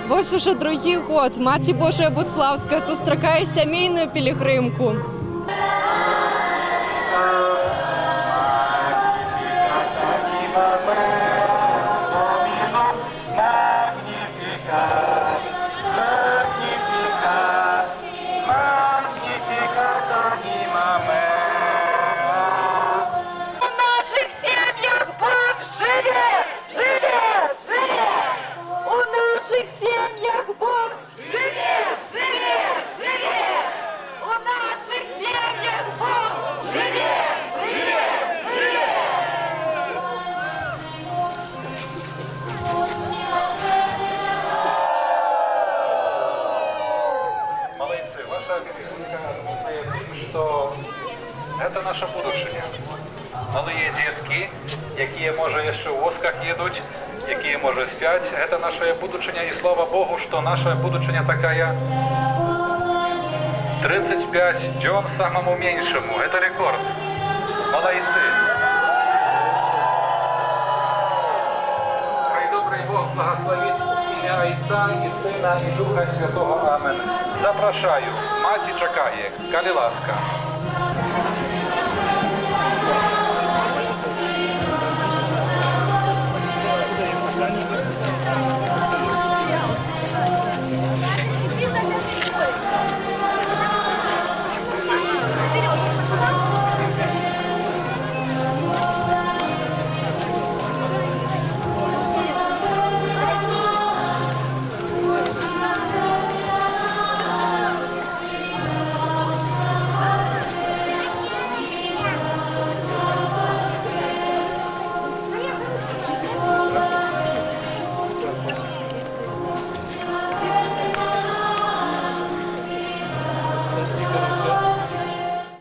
Вось уже другі год Маці Божая Буслаўская сустракае сямейную пілігрымку. Це наше будущее. Малые детки, які, може, ще в восках їдуть, які, може, спять. Это наше будущее, и слава Богу, что наше будущее такая 35 дён самому меньшему. Это рекорд. Молодцы. Хай добрий Бог благословить ім'я Отця і Сина і Духа Святого. Амен. Запрошаю. Маті чекає. Калі ласка.